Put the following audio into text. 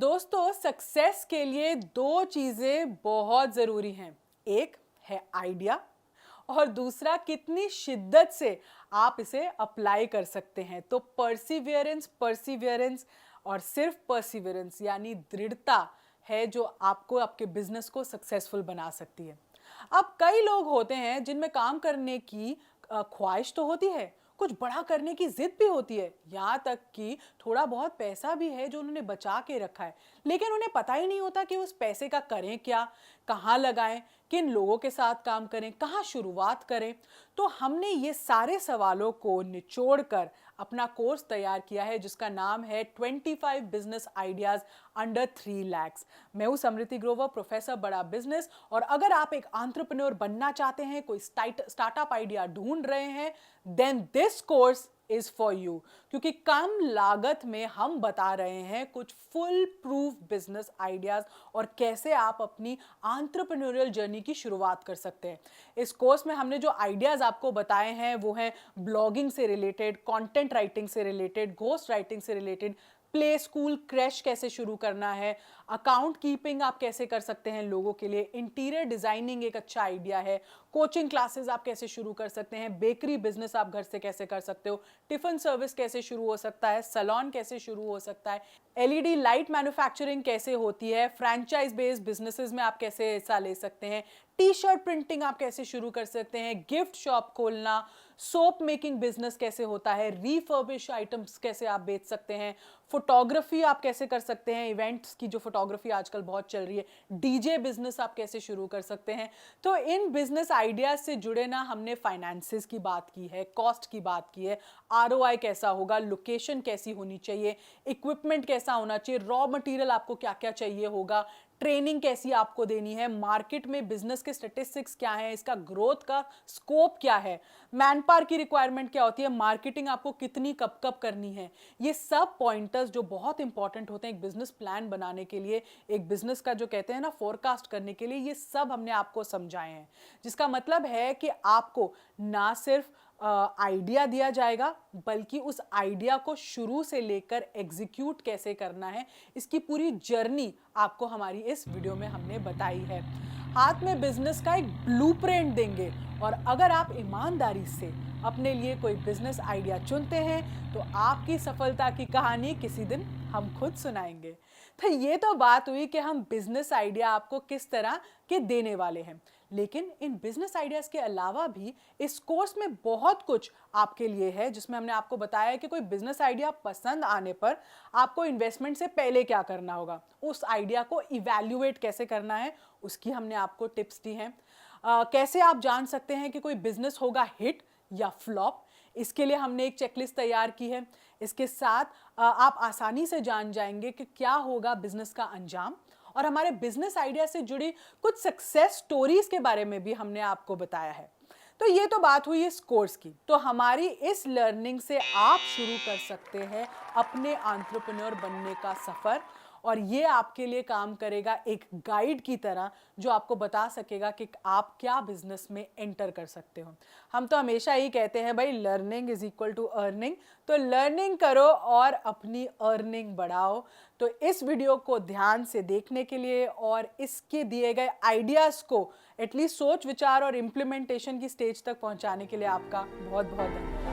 दोस्तों, सक्सेस के लिए दो चीजें बहुत जरूरी हैं। एक है आइडिया और दूसरा कितनी शिद्दत से आप इसे अप्लाई कर सकते हैं। तो परसिवियरेंस परसिवियरेंस और सिर्फ परसिवियरेंस यानी दृढ़ता है जो आपको आपके बिजनेस को सक्सेसफुल बना सकती है। अब कई लोग होते हैं जिनमें काम करने की ख्वाहिश तो होती है, कुछ बड़ा करने की जिद भी होती है, यहाँ तक कि थोड़ा बहुत पैसा भी है जो उन्होंने बचा के रखा है, लेकिन उन्हें पता ही नहीं होता कि उस पैसे का करें क्या, कहाँ लगाएं, किन लोगों के साथ काम करें, कहाँ शुरुआत करें। तो हमने ये सारे सवालों को निचोड़ कर अपना कोर्स तैयार किया है जिसका नाम है 25 बिजनेस आइडियाज अंडर 3 lakhs। मैं हूं समृति ग्रोवर, प्रोफेसर बड़ा बिजनेस। और अगर आप एक एंटरप्रेन्योर बनना चाहते हैं, कोई स्टार्टअप आइडिया ढूंढ रहे हैं, then this course is for you. क्योंकि कम लागत में हम बता रहे हैं कुछ फुल प्रूफ बिजनेस आइडियाज और कैसे आप अपनी एंटरप्रेन्योरियल जर्नी की शुरुआत कर सकते हैं। इस कोर्स में हमने जो आइडियाज आपको बताए हैं वो हैं ब्लॉगिंग से रिलेटेड, कंटेंट राइटिंग से रिलेटेड, घोस्ट राइटिंग से रिलेटेड, प्ले स्कूल क्रैश कैसे शुरू करना है, अकाउंट कीपिंग आप कैसे कर सकते हैं लोगों के लिए, इंटीरियर डिजाइनिंग एक अच्छा आइडिया है, कोचिंग क्लासेस आप कैसे शुरू कर सकते हैं, बेकरी बिजनेस आप घर से कैसे कर सकते हो, टिफिन सर्विस कैसे शुरू हो सकता है, सैलून कैसे शुरू हो सकता है, एलईडी लाइट मैन्युफैक्चरिंग कैसे होती है, फ्रैंचाइज बेस्ड बिजनेसेस में आप कैसे हिस्सा ले सकते हैं, टी शर्ट प्रिंटिंग आप कैसे शुरू कर सकते हैं, गिफ्ट शॉप खोलना, सोप मेकिंग बिजनेस कैसे होता है, रीफर्बिश आइटम्स कैसे आप बेच सकते हैं, फोटोग्राफी आप कैसे कर सकते हैं, इवेंट्स की जो फोटोग्राफी आजकल बहुत चल रही है, डीजे बिजनेस आप कैसे शुरू कर सकते हैं। तो इन बिजनेस आइडियाज से जुड़े ना हमने फाइनेंसेस की बात की है, कॉस्ट की बात की है, आरओआई कैसा होगा, लोकेशन कैसी होनी चाहिए, इक्विपमेंट कैसा होना चाहिए, रॉ मटेरियल आपको क्या क्या चाहिए होगा, ट्रेनिंग कैसी आपको देनी है, मार्केट में बिजनेस के स्टैटिस्टिक्स क्या है, इसका ग्रोथ का स्कोप क्या है, मैन पावर की रिक्वायरमेंट क्या होती है, मार्केटिंग आपको कितनी कब कब करनी है। ये सब पॉइंटर्स जो बहुत इंपॉर्टेंट होते हैं एक बिजनेस प्लान बनाने के लिए, एक बिजनेस का जो कहते हैं ना फोरकास्ट करने के लिए, ये सब हमने आपको समझाए हैं। जिसका मतलब है कि आपको ना सिर्फ आइडिया दिया जाएगा बल्कि उस आइडिया को शुरू से लेकर एग्जीक्यूट कैसे करना है, इसकी पूरी जर्नी आपको हमारी इस वीडियो में हमने बताई है। हाथ में बिजनेस का एक ब्लूप्रिंट देंगे और अगर आप ईमानदारी से अपने लिए कोई बिजनेस आइडिया चुनते हैं तो आपकी सफलता की कहानी किसी दिन हम खुद सुनाएंगे। तो ये तो बात हुई कि हम बिजनेस आइडिया आपको किस तरह के देने वाले हैं, लेकिन इन बिजनेस आइडियाज के अलावा भी इस कोर्स में बहुत कुछ आपके लिए है जिसमें हमने आपको बताया है कि कोई बिजनेस आइडिया पसंद आने पर आपको इन्वेस्टमेंट से पहले क्या करना होगा, उस आइडिया को इवैल्यूएट कैसे करना है, उसकी हमने आपको टिप्स दी हैं। कैसे आप जान सकते हैं कि कोई बिजनेस होगा हिट या फ्लॉप, इसके लिए हमने एक चेकलिस्ट तैयार की है। इसके साथ आप आसानी से जान जाएंगे कि क्या होगा बिजनेस का अंजाम, और हमारे बिजनेस आइडिया से जुड़ी कुछ सक्सेस स्टोरीज के बारे में भी हमने आपको बताया है। तो ये तो बात हुई इस कोर्स की। तो हमारी इस लर्निंग से आप शुरू कर सकते हैं अपने एंटरप्रेन्योर बनने का सफर, और ये आपके लिए काम करेगा एक गाइड की तरह जो आपको बता सकेगा कि आप क्या बिजनेस में एंटर कर सकते हो। हम तो हमेशा ही कहते हैं भाई learning is equal to earning, तो लर्निंग करो और अपनी अर्निंग बढ़ाओ। तो इस वीडियो को ध्यान से देखने के लिए और इसके दिए गए आइडियाज़ को एटलीस्ट सोच विचार और इम्प्लीमेंटेशन की स्टेज तक पहुंचाने के लिए आपका बहुत बहुत धन्यवाद।